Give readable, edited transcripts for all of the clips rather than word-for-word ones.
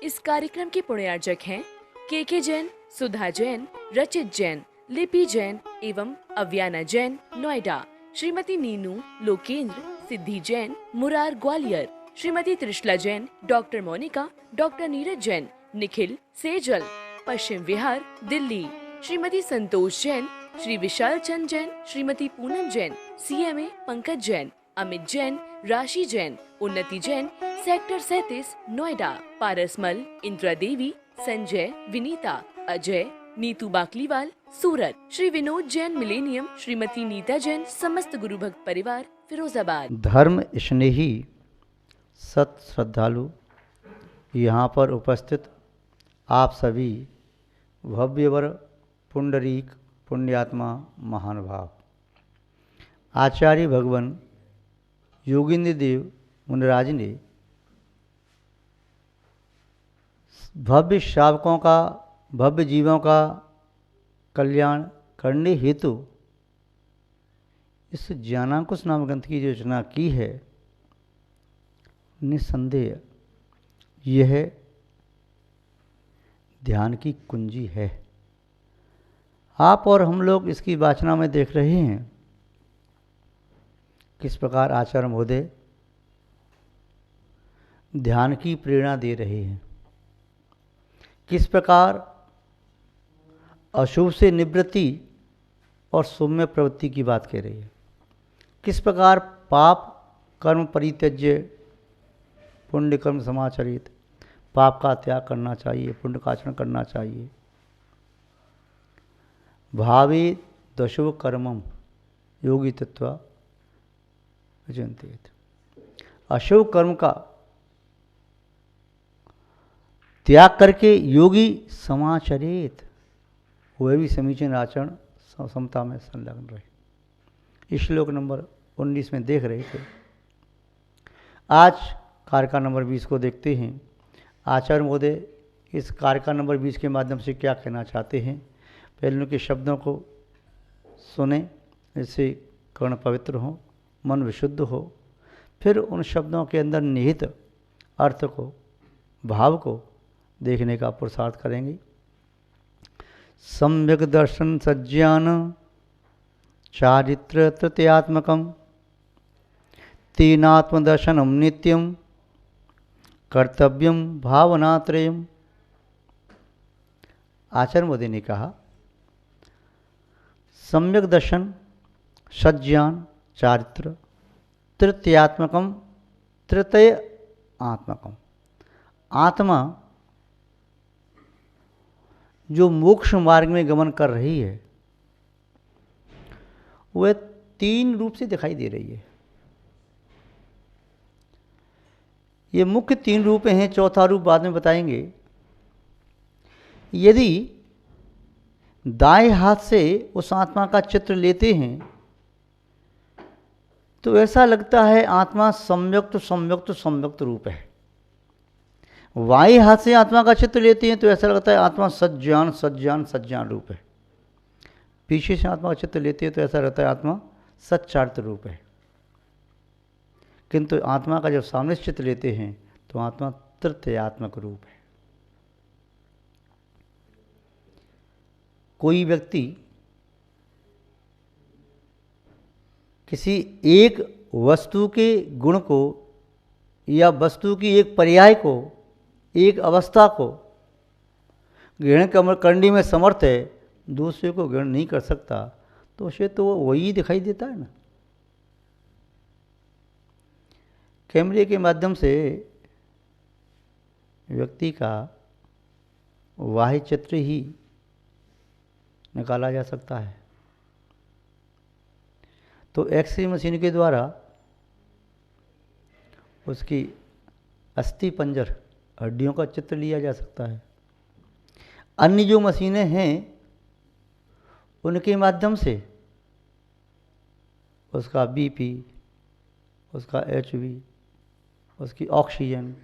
इस कार्यक्रम के पुण्यार्जक हैं के जैन, सुधा जैन, रचित जैन, लिपि जैन एवं अव्याना जैन नोएडा, श्रीमती नीनू लोकेंद्र, सिद्धि Jain Murar Gwalior, Shrimati Trishala Jain, doctor Monika, doctor Neeraj Jain, Nikhil Sejal, Paschim Vihar Delhi, Shrimati Santosh Jain, Shri Vishal Chand Jain, Shrimati Poonam Jain, CMA Pankaj Jain, Amit Jain, राशि जैन, उन्नति जैन, सेक्टर 37 नोएडा, पारसमल, इंदिरा देवी, संजय, विनीता, अजय, नीतू बाकलीवाल, सूरत, श्री विनोद जैन मिलेनियम, श्रीमती नीता जैन, समस्त गुरु भक्त परिवार फिरोजाबाद। धर्म स्नेही सत श्रद्धालु यहाँ पर उपस्थित आप सभी भव्यवर पुंडरीक पुण्यात्मा महानुभाव आचार्य भगवान योगींद्र देव मुनिराज ने भव्य श्रावकों का, भव्य जीवों का कल्याण करने हेतु इस ज्ञानांकुश नाम ग्रंथ की जो रचना की है, निस्संदेह यह ध्यान की कुंजी है। आप और हम लोग इसकी वाचना में देख रहे हैं किस प्रकार आचार्य महोदय ध्यान की प्रेरणा दे रहे हैं, किस प्रकार अशुभ से निवृत्ति और शुभ में प्रवृत्ति की बात कह रही है, किस प्रकार पाप कर्म परित्यज्य पुण्य कर्म समाचरित, पाप का त्याग करना चाहिए, पुण्य का आचरण करना चाहिए। भावे दशुभ कर्मम योगी तत्व अचिंतित, अशुभ कर्म का त्याग करके योगी समाचरित, वह भी समीचीन आचरण समता में संलग्न रहे। श्लोक नंबर 19 में देख रहे थे। आज कारका नंबर 20 को देखते हैं। आचार्य महोदय इस कारका नंबर 20 के माध्यम से क्या कहना चाहते हैं, पहले उनके शब्दों को सुने, इससे कर्ण पवित्र हो, मन विशुद्ध हो, फिर उन शब्दों के अंदर निहित अर्थ को, भाव को देखने का पुरुषार्थ करेंगे। सम्यक दर्शन सज्ञान चारित्र तृतीयात्मकम तीनात्मदर्शनम नित्यम कर्तव्यम भावनात्रयम। आचार्य मोदी ने कहा सम्यक दर्शन सज्ञान चारित्र तृतीयात्मकम तृतीय आत्मकम। आत्मा जो मोक्ष मार्ग में गमन कर रही है वह 3 रूप से दिखाई दे रही है। ये मुख्य 3 रूप हैं, चौथा रूप बाद में बताएंगे। यदि दाएं हाथ से उस आत्मा का चित्र लेते हैं तो ऐसा लगता है आत्मा सम्यक्त सम्यक्त सम्यक्त रूप है। बाएं हाथ से आत्मा का चित्र लेते हैं तो ऐसा लगता है आत्मा सज्ञान सज्ञान सज्ञान रूप है। पीछे से आत्मा का चित्र लेते हैं तो ऐसा लगता है आत्मा सच्चार्थ रूप है। किंतु आत्मा का जब सामने से चित्र लेते हैं तो आत्मा तृतीयात्मक रूप है। कोई व्यक्ति किसी एक वस्तु के गुण को या वस्तु की एक पर्याय को, एक अवस्था को ग्रहण करने में समर्थ है, दूसरे को ग्रहण नहीं कर सकता, तो उसे तो वही दिखाई देता है ना। कैमरे के माध्यम से व्यक्ति का बाह्य चित्र ही निकाला जा सकता है। तो एक्सरे मशीन के द्वारा उसकी अस्थि पंजर हड्डियों का चित्र लिया जा सकता है। अन्य जो मशीनें हैं उनके माध्यम से उसका BP, उसका HB, उसकी ऑक्सीजन,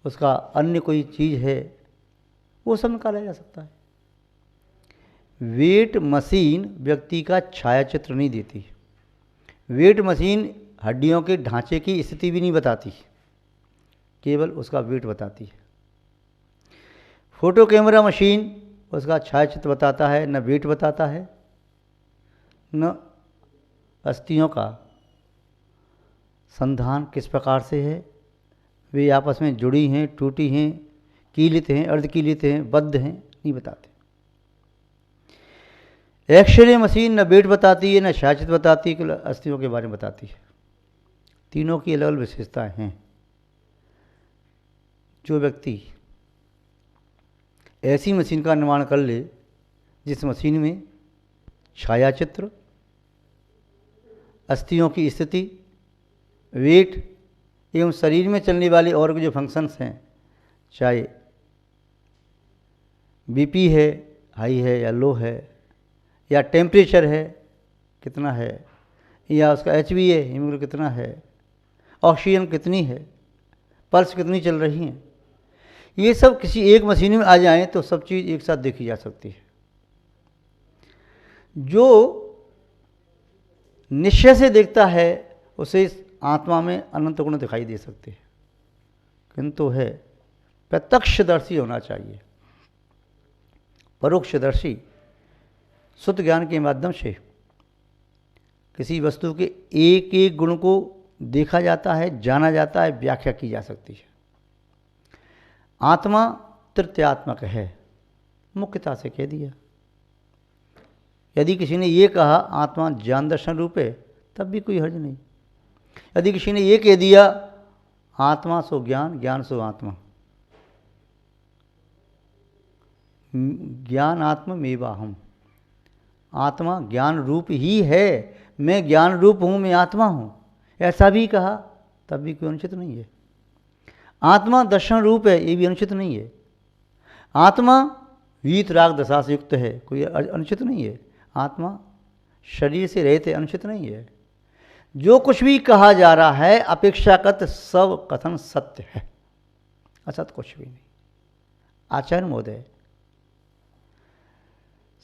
उसका अन्य कोई चीज़ है, वो सब निकाला जा सकता है। वेट मशीन व्यक्ति का छायाचित्र नहीं देती। वेट मशीन हड्डियों के ढांचे की स्थिति भी नहीं बताती। केवल उसका वेट बताती है। फोटो कैमरा मशीन उसका छायाचित्र बताता है, न वेट बताता है, न अस्थियों का संधान किस प्रकार से है, वे आपस में जुड़ी हैं, टूटी हैं, कीलित हैं, अर्धकीलित हैं, बद्ध हैं, नहीं बताते। एक्सरे मशीन न वेट बताती है, न छायाचित्र बताती है, केवल अस्थियों के बारे में बताती है। तीनों की अलग अलग विशेषताएं हैं। जो व्यक्ति ऐसी मशीन का निर्माण कर ले जिस मशीन में छायाचित्र, अस्थियों की स्थिति, वेट एवं शरीर में चलने वाले और जो फंक्शंस हैं, चाहे बीपी है, हाई है या लो है, या टेम्परेचर है कितना है, या उसका एचबी है, हीमोग्लोबिन कितना है, ऑक्सीजन कितनी है, पल्स कितनी चल रही हैं, ये सब किसी एक मशीन में आ जाएं तो सब चीज़ एक साथ देखी जा सकती है। जो निश्चय से देखता है उसे आत्मा में अनंत गुण दिखाई दे सकते हैं, किंतु है प्रत्यक्षदर्शी होना चाहिए। परोक्षदर्शी शुद्ध ज्ञान के माध्यम से किसी वस्तु के एक एक गुण को देखा जाता है, जाना जाता है, व्याख्या की जा सकती है। आत्मा तृतीयात्मक है, मुख्यता से कह दिया। यदि किसी ने ये कहा आत्मा ज्ञान दर्शन रूप है, तब भी कोई हर्ज नहीं। यदि किसी ने ये कह दिया आत्मा सो ज्ञान, ज्ञान सो आत्मा, ज्ञान आत्मा मेवाहम, आत्मा ज्ञान रूप ही है, मैं ज्ञान रूप हूँ, मैं आत्मा हूँ, ऐसा भी कहा तब भी कोई अनुचित नहीं है। आत्मा दर्शन रूप है, ये भी अनुचित नहीं है। आत्मा वीत राग दशा से युक्त है, कोई अनुचित नहीं है। आत्मा शरीर से रहित है, अनुचित नहीं है। जो कुछ भी कहा जा रहा है अपेक्षाकृत सब कथन सत्य है, असत कुछ भी नहीं। आचार्य महोदय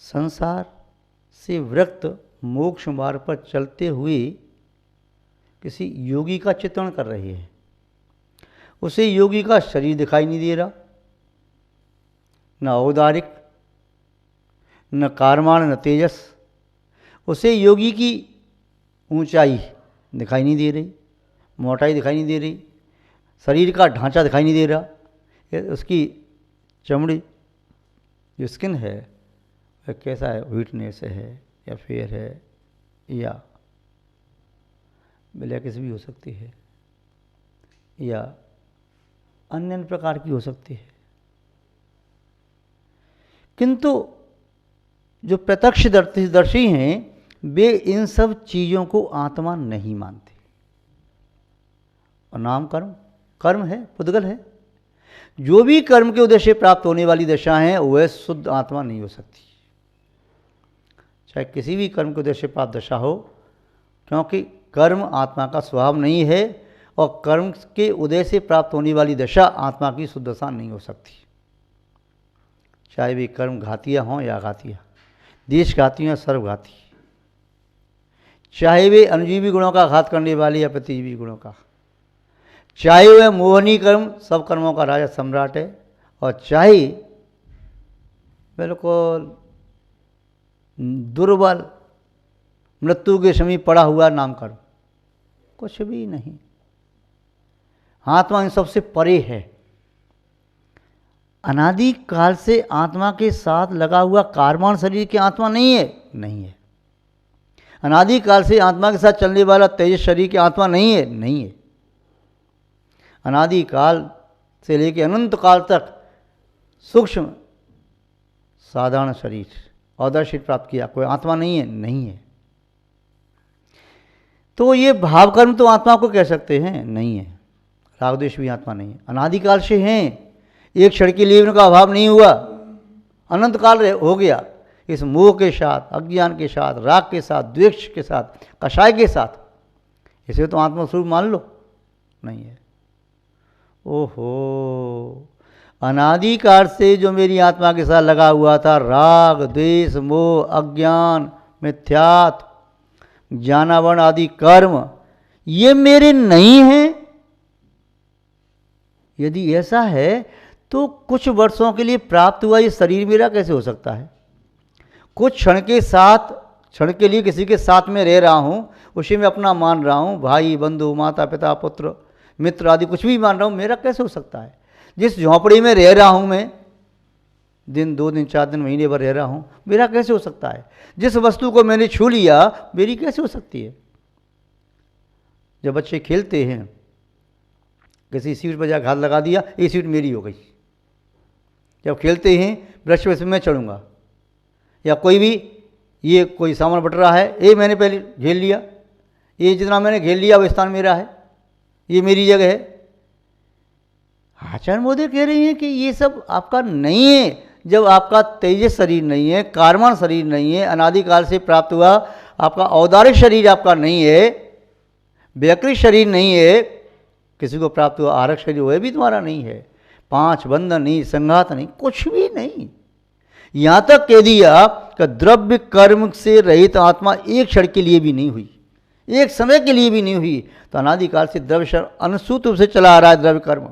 संसार से विरक्त मोक्ष मार्ग पर चलते हुए किसी योगी का चित्रण कर रहे हैं। उसे योगी का शरीर दिखाई नहीं दे रहा, न औदारिक, न कारमान, न तेजस। उसे योगी की ऊंचाई दिखाई नहीं दे रही, मोटाई दिखाई नहीं दे रही, शरीर का ढांचा दिखाई नहीं दे रहा, उसकी चमड़ी जो स्किन है वह कैसा है, व्हीटनेस है या फेयर है या ब्लैकिश भी हो सकती है या अन्य अन्य प्रकार की हो सकती है। किंतु जो प्रत्यक्षदर्शी हैं वे इन सब चीज़ों को आत्मा नहीं मानते। और नाम कर्म, कर्म है, पुद्गल है। जो भी कर्म के उद्देश्य प्राप्त होने वाली दशा है वह शुद्ध आत्मा नहीं हो सकती, चाहे किसी भी कर्म के उद्देश्य प्राप्त दशा हो, क्योंकि कर्म आत्मा का स्वभाव नहीं है और कर्म के उदय से प्राप्त होने वाली दशा आत्मा की शुद्ध दशा नहीं हो सकती। चाहे वे कर्म घातियाँ हों या घातियाँ, देशघाती या सर्वघाती, चाहे वे अनुजीवी गुणों का घात करने वाले या प्रतिजीवी गुणों का, चाहे वह मोहनी कर्म सब कर्मों का राजा सम्राट है, और चाहे बिल्कुल दुर्बल मृत्यु के समीप पड़ा हुआ नाम कर्म, कुछ भी नहीं। आत्मा इन सबसे परे है। अनादि काल से आत्मा के साथ लगा हुआ कारमान शरीर की आत्मा नहीं है, नहीं है। अनादि काल से आत्मा के साथ चलने वाला तेज शरीर की आत्मा नहीं है, नहीं है। अनादि काल से लेकर अनंत काल तक सूक्ष्म साधारण शरीर औदर्शित प्राप्त किया, कोई आत्मा नहीं है, नहीं है। तो ये भाव कर्म तो आत्मा को कह सकते हैं, नहीं है। राग द्वेष भी आत्मा नहीं है, अनादिकाल से हैं। एक क्षण के लिए उनका अभाव नहीं हुआ, अनंत काल हो गया। इस मोह के साथ, अज्ञान के साथ, राग के साथ, द्वेष के साथ, कषाय के साथ, इसे तो आत्मस्वरूप मान लो, नहीं है। ओहो, अनादिकाल से जो मेरी आत्मा के साथ लगा हुआ था, राग द्वेष मोह अज्ञान मिथ्यात्व ज्ञानावरण आदि कर्म, ये मेरे नहीं हैं, यदि ऐसा है तो कुछ वर्षों के लिए प्राप्त हुआ ये शरीर मेरा कैसे हो सकता है? कुछ क्षण के लिए किसी के साथ में रह रहा हूँ, उसी में अपना मान रहा हूँ, भाई बंधु माता पिता पुत्र मित्र आदि कुछ भी मान रहा हूँ, मेरा कैसे हो सकता है? जिस झोंपड़ी में रह रहा हूँ मैं, दिन 2 दिन 4 दिन महीने भर रह रहा हूँ, मेरा कैसे हो सकता है? जिस वस्तु को मैंने छू लिया मेरी कैसे हो सकती है? जब बच्चे खेलते हैं, किसी सीट पर जाकर हाथ लगा दिया, ये सीट मेरी हो गई। जब खेलते हैं वृक्ष पे मैं चढ़ूँगा, या कोई भी ये कोई सामान बट रहा है, ये मैंने पहले घेर लिया, ये जितना मैंने घेर लिया वो स्थान मेरा है, ये मेरी जगह है। आचार्य मोदी कह रहे हैं कि ये सब आपका नहीं है। जब आपका तेजस शरीर नहीं है, कार्बन शरीर नहीं है, अनादिकाल से प्राप्त हुआ आपका औदारिक शरीर आपका नहीं है, वैकृत शरीर नहीं है, किसी को प्राप्त हुआ आरक शरीर वह भी तुम्हारा नहीं है, 5 बंधन नहीं, संघात नहीं, कुछ भी नहीं। यहाँ तक कह दिया कि द्रव्य कर्म से रहित आत्मा एक क्षण के लिए भी नहीं हुई, एक समय के लिए भी नहीं हुई। तो अनादिकाल से द्रव्य क्षण अनुसूत रूप से चला आ रहा है द्रव्य कर्म,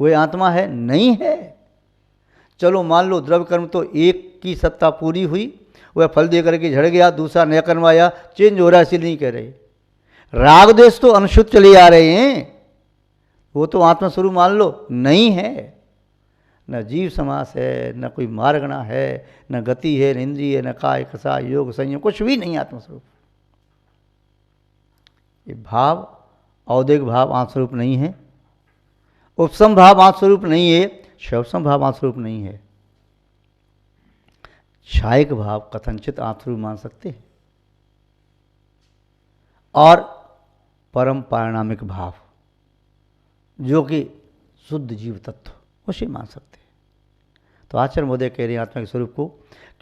वह आत्मा है नहीं है। चलो मान लो द्रव्य कर्म तो एक की सत्ता पूरी हुई, वह फल दे करके झड़ गया, दूसरा नया कर्म आया, चेंज हो रहा है, इसलिए नहीं कह रहे। राग देश तो अनुसूत चले आ रहे हैं, वो तो आत्मस्वरूप मान लो नहीं है। न जीव समास है, न कोई मार्गणा है, न गति है, न इंद्रिय, न काय कसा योग संयम, कुछ भी नहीं आत्मस्वरूप। ये भाव औद्योगिक भाव आत्मस्वरूप नहीं है, उपसम भाव आत्मस्वरूप नहीं है, शवसम भाव आत्मस्वरूप नहीं है। छायक भाव कथनचित आत्मस्वरूप मान सकते हैं, और परम पारिणामिक भाव जो कि शुद्ध जीव तत्व, उसे मान सकते हैं। तो आचार्य महोदय कह रहे हैं आत्मा के स्वरूप को,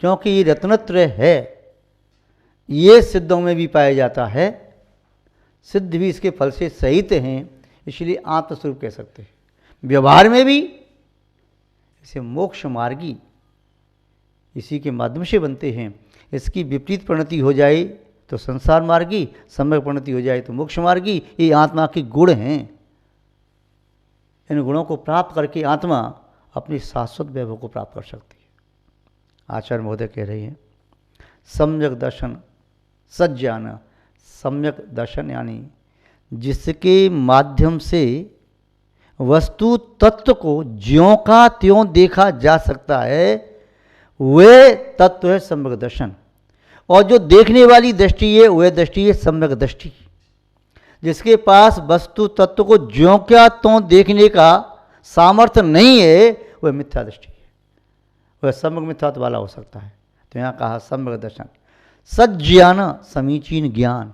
क्योंकि ये रत्नत्रय है, ये सिद्धों में भी पाया जाता है, सिद्ध भी इसके फल से सहित हैं, इसलिए आत्मस्वरूप कह सकते हैं। व्यवहार में भी इसे मोक्ष मार्गी इसी के माध्यम से बनते हैं। इसकी विपरीत परिणति हो जाए तो संसार मार्गी, सम्यक परिणति हो जाए तो मोक्ष मार्गी। ये आत्मा के गुण हैं। इन गुणों को प्राप्त करके आत्मा अपनी शाश्वत वैभव को प्राप्त कर सकती है। आचार्य महोदय कह रहे हैं सम्यक दर्शन सज्ञान। सम्यक दर्शन यानी जिसके माध्यम से वस्तु तत्व को ज्यों का त्यों देखा जा सकता है, वह तत्व है सम्यक दर्शन। और जो देखने वाली दृष्टि है वह दृष्टि है सम्यक दृष्टि। जिसके पास वस्तु तत्व को ज्यों क्या त्यों देखने का सामर्थ्य नहीं है, वह मिथ्या दृष्टि है, वह सम्यक मिथ्यात्व वाला हो सकता है। तो यहाँ कहा सम्यक दर्शन। सज्ञान समीचीन ज्ञान,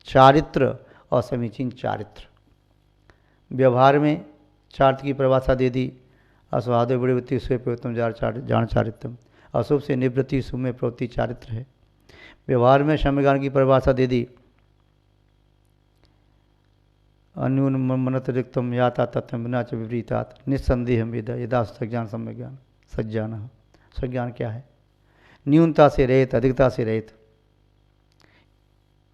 चारित्र और समीचीन चारित्र। व्यवहार में चारित्र की परिभाषा दे दी, अस्वादे बुढ़िवृत्ति स्वे प्रवृत्तम जान चारित्रम। अशुभ से निवृत्ति, शुभ में प्रवृत्ति चारित्र है। व्यवहार में सम्यज्ञान की परिभाषा दे दी, अन्यून मनतिरिक्तम याता तथ्यम बिना च विपरीतात निस्संदेह वेद यदा सज्ञान सम्यज्ञान। सज्ञान, सज्ञान क्या है? न्यूनता से रहित, अधिकता से रहित।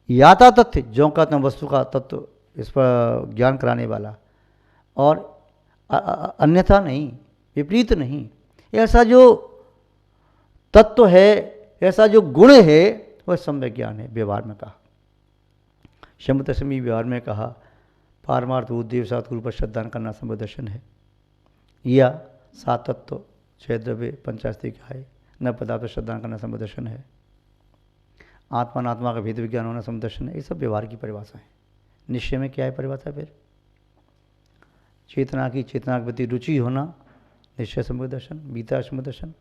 याता तथ्य, ज्यों का त्यों वस्तु का तत्व, इस पर ज्ञान कराने वाला, और अन्यथा नहीं, विपरीत नहीं। ऐसा जो तत्व है, ऐसा जो गुण है, वह सम्यक ज्ञान है। व्यवहार में कहा, शम्भुदशमी व्यवहार में कहा, पारमार्थ उद्देव सात गुरु पर श्रद्धान करना सम्यक दर्शन है। या 7 तत्व 6 द्रव्य पंचास्ति का है, न पदार्थ श्रद्धान करना सम्यक दर्शन है। आत्मा अनात्मा का भेद विज्ञान होना सम्यक दर्शन है। ये सब व्यवहार की परिभाषा है। निश्चय में क्या है परिभाषा? फिर चेतना की चेतना के प्रति रुचि होना निश्चय सम्यक दर्शन, बीता सम्यक दर्शन।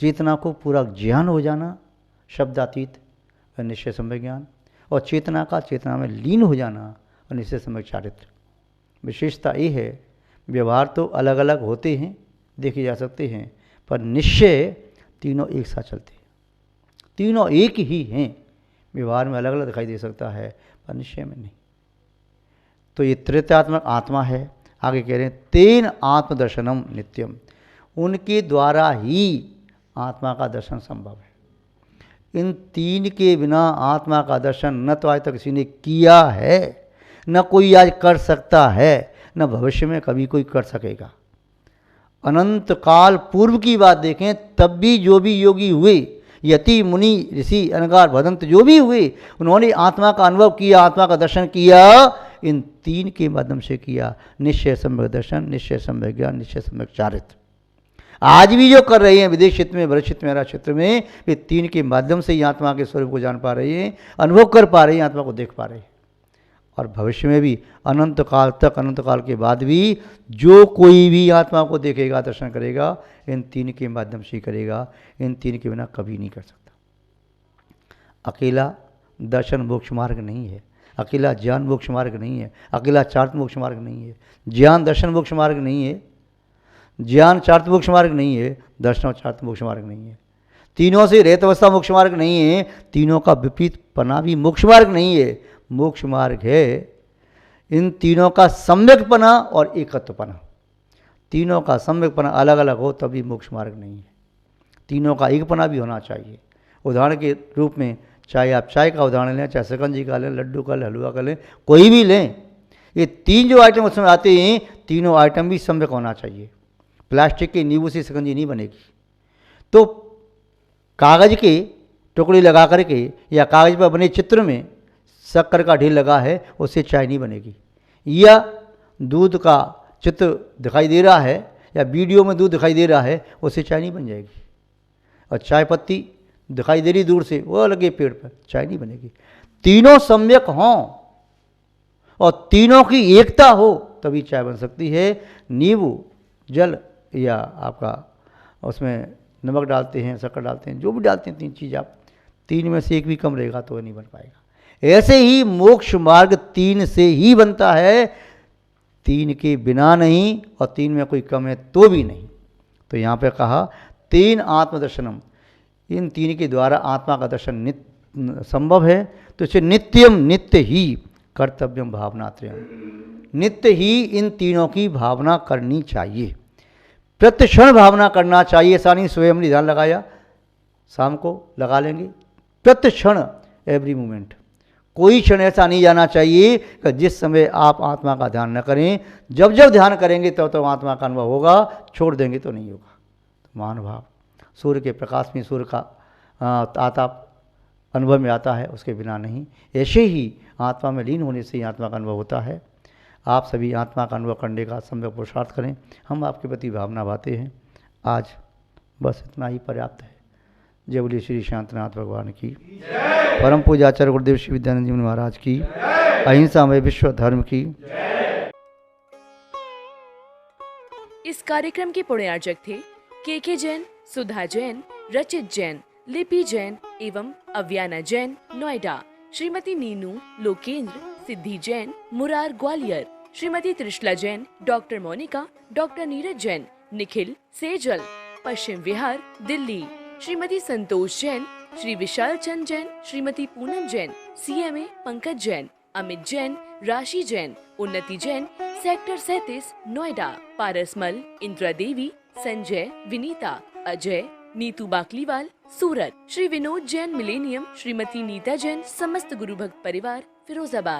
चेतना को पूरा ज्ञान हो जाना शब्दातीत व निश्चय सम्यक ज्ञान, और चेतना का चेतना में लीन हो जाना और निश्चय सम्यक चारित्र। विशेषता ये है, व्यवहार तो अलग अलग होते हैं, देखे जा सकते हैं, पर निश्चय तीनों एक साथ चलते हैं, तीनों एक ही हैं। व्यवहार में अलग अलग दिखाई दे सकता है, पर निश्चय में नहीं। तो ये त्रित्यात्मक आत्मा है। आगे कह रहे हैं तेन आत्मदर्शनम नित्यम, उनके द्वारा ही आत्मा का दर्शन संभव है। इन तीन के बिना आत्मा का दर्शन न तो आज तक किसी ने किया है, न कोई आज कर सकता है, न भविष्य में कभी कोई कर सकेगा। अनंत काल पूर्व की बात देखें, तब भी जो भी योगी हुए, यति मुनि ऋषि अनगार भदंत जो भी हुए, उन्होंने आत्मा का अनुभव किया, आत्मा का दर्शन किया, इन तीन के माध्यम से किया। निश्चय सम्यक दर्शन, निश्चय सम्यक ज्ञान, निश्चय सम्यक चारित्र। आज भी जो कर रहे हैं विदेश क्षेत्र में, भरत क्षेत्र में, राज क्षेत्र में, वे तीन के माध्यम से ही आत्मा के स्वरूप को जान पा रहे हैं, अनुभव कर पा रहे हैं, आत्मा को देख पा रहे हैं। और भविष्य में भी अनंत काल तक, अनंत काल के बाद भी जो कोई भी आत्मा को देखेगा, दर्शन करेगा, इन तीन के माध्यम से ही करेगा। इन तीन के बिना कभी नहीं कर सकता। अकेला दर्शन मोक्ष मार्ग नहीं है, अकेला ज्ञान मोक्ष मार्ग नहीं है, अकेला चार्थ मोक्ष मार्ग नहीं है, ज्ञान दर्शन मोक्ष मार्ग नहीं है, ज्ञान चार्थ मोक्ष मार्ग नहीं है, दर्शन और चार्थ मोक्ष मार्ग नहीं है, तीनों से रहित अवस्था मोक्ष मार्ग नहीं है, तीनों का विपरीत पना भी मोक्ष मार्ग नहीं है। मोक्ष मार्ग है इन तीनों का सम्यकपना और एकत्वपना। तीनों का सम्यकपना अलग अलग हो तभी मोक्ष मार्ग नहीं है। तीनों का एकपना भी होना चाहिए। उदाहरण के रूप में चाहे आप चाय का उदाहरण लें, चाहे शकंजी का लें, लड्डू का लें, हलवा का लें, कोई भी लें, ये तीन जो आइटम उसमें आते हैं, तीनों आइटम भी सम्यक होना चाहिए। प्लास्टिक के नींबू से शकंजी नहीं बनेगी। तो कागज़ के टुकड़ी लगा करके या कागज़ पर बने चित्र में शक्कर का ढेर लगा है, उससे चाय नहीं बनेगी। या दूध का चित्र दिखाई दे रहा है या वीडियो में दूध दिखाई दे रहा है, उससे चाय नहीं बन जाएगी। और चाय पत्ती दिखाई दे रही दूर से, वो लगे पेड़ पर, चाय नहीं बनेगी। तीनों सम्यक हों और तीनों की एकता हो तभी चाय बन सकती है। नींबू जल या आपका उसमें नमक डालते हैं, शक्कर डालते हैं, जो भी डालते हैं, तीन चीज़ आप, तीन में से एक भी कम रहेगा तो नहीं बन पाएगा। ऐसे ही मोक्ष मार्ग तीन से ही बनता है, तीन के बिना नहीं, और तीन में कोई कम है तो भी नहीं। तो यहाँ पे कहा तीन आत्मदर्शनम, इन तीन के द्वारा आत्मा का दर्शन संभव है। तो इसे नित्यम, नित्य ही कर्तव्यम भावनात्रयम, नित्य ही इन तीनों की भावना करनी चाहिए, प्रतिक्षण भावना करना चाहिए। ऐसा नहीं स्वयं ने ध्यान लगाया, शाम को लगा लेंगे, प्रतिक्षण, एवरी मोमेंट। कोई क्षण ऐसा नहीं जाना चाहिए कि जिस समय आप आत्मा का ध्यान न करें। जब जब ध्यान करेंगे तब तो आत्मा का अनुभव होगा, छोड़ देंगे तो नहीं होगा। तो महानुभाव, सूर्य के प्रकाश में सूर्य का ताप अनुभव में आता है, उसके बिना नहीं। ऐसे ही आत्मा में लीन होने से ही आत्मा का अनुभव होता है। आप सभी आत्मा का अनुभव करने का सम्यक पुरुषार्थ करें। हम आपके प्रति भावना भाते हैं। आज बस इतना ही पर्याप्त है। जय बोलिए श्री शांतनाथ भगवान की, परम पूज्य आचार्य गुरुदेव श्री विद्यानंद जी महाराज की, अहिंसा में विश्व धर्म की। इस कार्यक्रम के पुण्यार्चक थे के जैन, सुधा जैन, रचित जैन, लिपि जैन एवं अव्याना जैन, नोएडा। श्रीमती नीनू लोकेंद्र, सिद्धि Jain, Murar Gwalior. Shrimati Trishala Jain, doctor Monika, doctor Neeraj Jain, Nikhil Sejal, Paschim Vihar, Delhi. Shrimati Santosh Jain, Shri Vishal Chand Jain, Shrimati Poonam Jain, CMA Pankaj Jain, Amit Jain, राशि जैन, उन्नति जैन, सेक्टर 37, नोएडा। पारसमल, इंदिरा देवी, संजय, विनीता, अजय, नीतू बाकलीवाल, सूरत। श्री विनोद जैन, मिलेनियम। श्रीमती नीता जैन, समस्त गुरु भक्त परिवार, फिरोजाबाद।